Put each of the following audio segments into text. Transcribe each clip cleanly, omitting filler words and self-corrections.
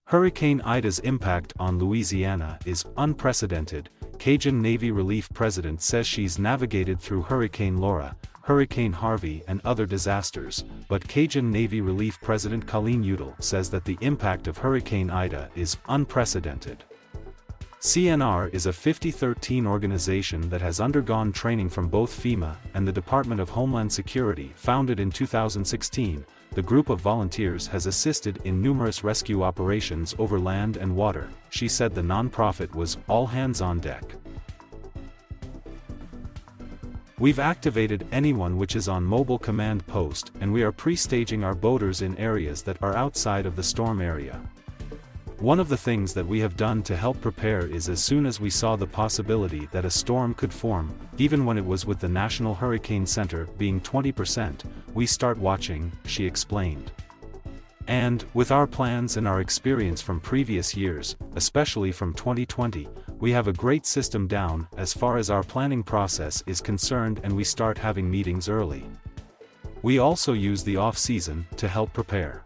Hurricane Ida's impact on Louisiana is unprecedented. Cajun Navy Relief president says she's navigated through Hurricane Laura, Hurricane Harvey and other disasters, but Cajun Navy Relief President Colleen Udell says that the impact of Hurricane Ida is unprecedented. CNR is a 2013 organization that has undergone training from both FEMA and the Department of Homeland Security. Founded in 2016, the group of volunteers has assisted in numerous rescue operations over land and water. She said the nonprofit was all hands on deck. We've activated anyone which is on mobile command post, and we are pre-staging our boaters in areas that are outside of the storm area. One of the things that we have done to help prepare is as soon as we saw the possibility that a storm could form, even when it was with the National Hurricane Center being 20%, we start watching, she explained. And, with our plans and our experience from previous years, especially from 2020, we have a great system down as far as our planning process is concerned, and we start having meetings early. We also use the off-season to help prepare.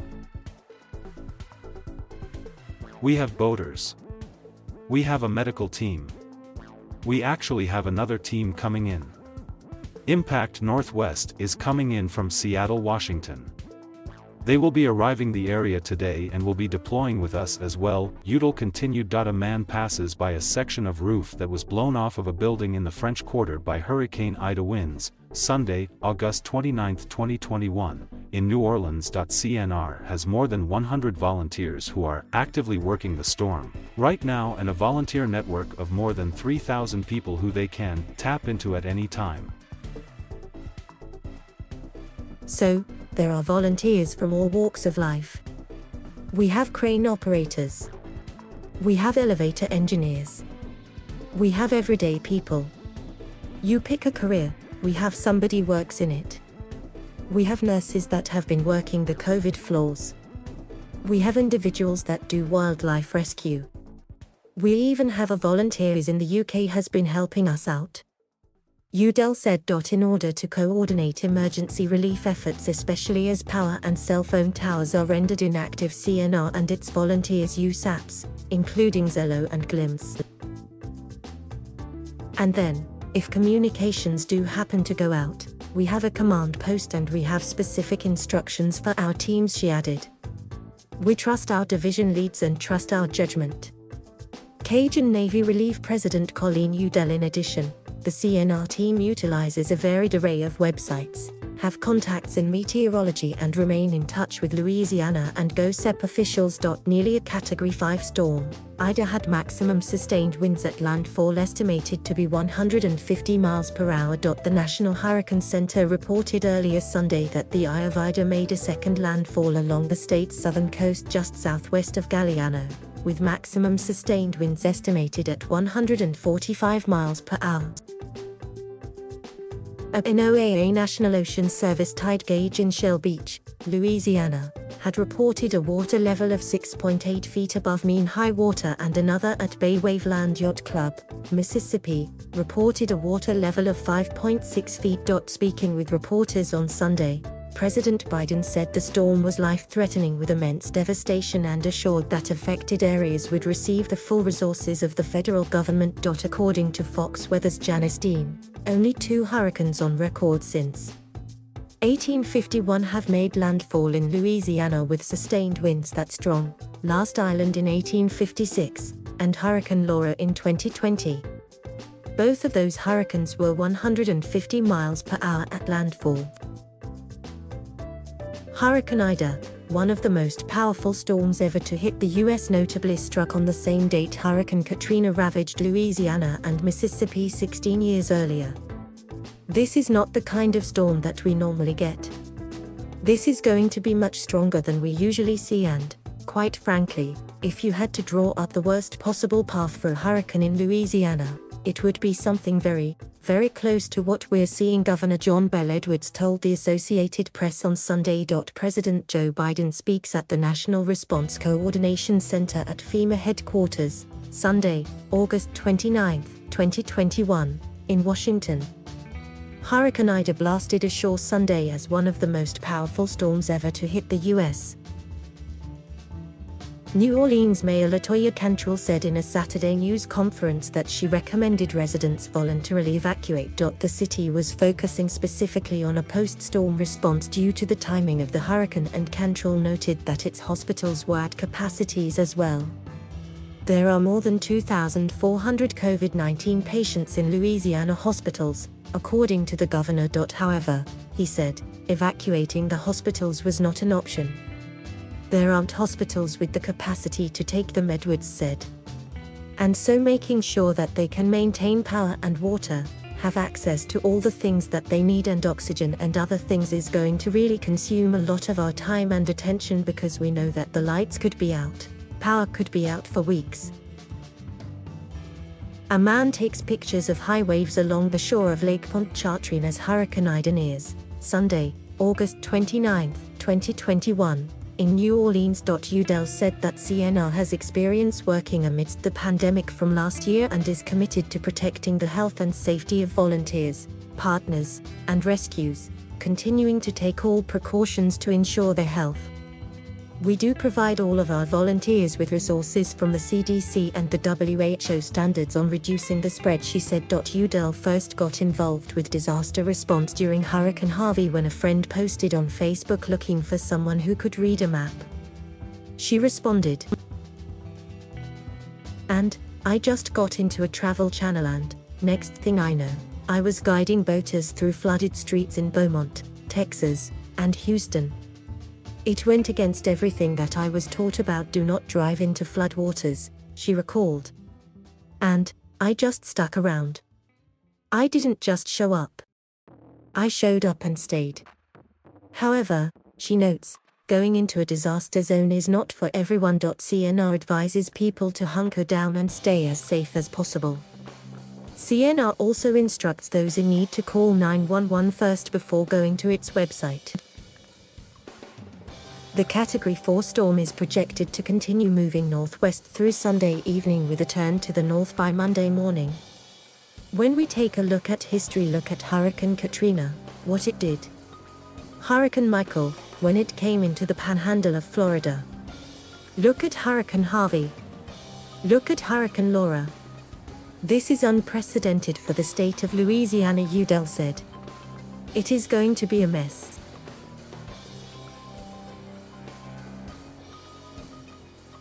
We have boaters. We have a medical team. We actually have another team coming in. Impact Northwest is coming in from Seattle, Washington. They will be arriving the area today and will be deploying with us as well. Udell continued. A man passes by a section of roof that was blown off of a building in the French Quarter by Hurricane Ida winds, Sunday, August 29, 2021, in New Orleans. CNR has more than 100 volunteers who are actively working the storm right now, and a volunteer network of more than 3,000 people who they can tap into at any time. So, there are volunteers from all walks of life. We have crane operators. We have elevator engineers. We have everyday people. You pick a career, we have somebody works in it. We have nurses that have been working the COVID floors. We have individuals that do wildlife rescue. We even have a volunteer in the UK has been helping us out. Udell said. In order to coordinate emergency relief efforts, especially as power and cell phone towers are rendered inactive, CNR and its volunteers use apps, including Zello and Glimpse. And then, if communications do happen to go out, we have a command post and we have specific instructions for our teams, she added. We trust our division leads and trust our judgment. Cajun Navy Relief President Colleen Udell. In addition, the CNR team utilizes a varied array of websites, have contacts in meteorology and remain in touch with Louisiana and GOSEP officials. Nearly a Category 5 storm, Ida had maximum sustained winds at landfall estimated to be 150 miles per hour. The National Hurricane Center reported earlier Sunday that the eye of Ida made a second landfall along the state's southern coast just southwest of Galliano, with maximum sustained winds estimated at 145 miles per hour. A NOAA National Ocean Service tide gauge in Shell Beach, Louisiana, had reported a water level of 6.8 feet above mean high water, and another at Bay Waveland Yacht Club, Mississippi, reported a water level of 5.6 feet. Speaking with reporters on Sunday, President Biden said the storm was life-threatening with immense devastation and assured that affected areas would receive the full resources of the federal government. According to Fox Weather's Janice Dean, only 2 hurricanes on record since 1851 have made landfall in Louisiana with sustained winds that strong, Last Island in 1856, and Hurricane Laura in 2020. Both of those hurricanes were 150 miles per hour at landfall. Hurricane Ida, one of the most powerful storms ever to hit the U.S., notably struck on the same date Hurricane Katrina ravaged Louisiana and Mississippi 16 years earlier. This is not the kind of storm that we normally get. This is going to be much stronger than we usually see, and, quite frankly, if you had to draw up the worst possible path for a hurricane in Louisiana, it would be something very, very close to what we're seeing, Governor John Bel Edwards told the Associated Press on Sunday. President Joe Biden speaks at the National Response Coordination Center at FEMA headquarters, Sunday, August 29, 2021, in Washington. Hurricane Ida blasted ashore Sunday as one of the most powerful storms ever to hit the U.S. New Orleans Mayor LaToya Cantrell said in a Saturday news conference that she recommended residents voluntarily evacuate. The city was focusing specifically on a post-storm response due to the timing of the hurricane, and Cantrell noted that its hospitals were at capacities as well. There are more than 2,400 COVID-19 patients in Louisiana hospitals, according to the governor. However, he said, evacuating the hospitals was not an option. There aren't hospitals with the capacity to take them, Edwards said. And so making sure that they can maintain power and water, have access to all the things that they need and oxygen and other things is going to really consume a lot of our time and attention, because we know that the lights could be out, power could be out for weeks. A man takes pictures of high waves along the shore of Lake Pontchartrain as Hurricane Ida nears, Sunday, August 29, 2021. In New Orleans. Udell said that CNR has experience working amidst the pandemic from last year and is committed to protecting the health and safety of volunteers, partners, and rescues, continuing to take all precautions to ensure their health. We do provide all of our volunteers with resources from the CDC and the WHO standards on reducing the spread, she said. Udell first got involved with disaster response during Hurricane Harvey when a friend posted on Facebook looking for someone who could read a map. She responded, "And I just got into a travel channel, and next thing I know, I was guiding boaters through flooded streets in Beaumont, Texas, and Houston. It went against everything that I was taught about do not drive into floodwaters," she recalled. "And I just stuck around. I didn't just show up. I showed up and stayed." However, she notes, going into a disaster zone is not for everyone. CNR advises people to hunker down and stay as safe as possible. CNR also instructs those in need to call 911 first before going to its website. The Category 4 storm is projected to continue moving northwest through Sunday evening with a turn to the north by Monday morning. When we take a look at history, look at Hurricane Katrina, what it did. Hurricane Michael, when it came into the panhandle of Florida. Look at Hurricane Harvey. Look at Hurricane Laura. This is unprecedented for the state of Louisiana, Udell said. It is going to be a mess.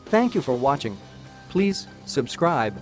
Thank you for watching. Please subscribe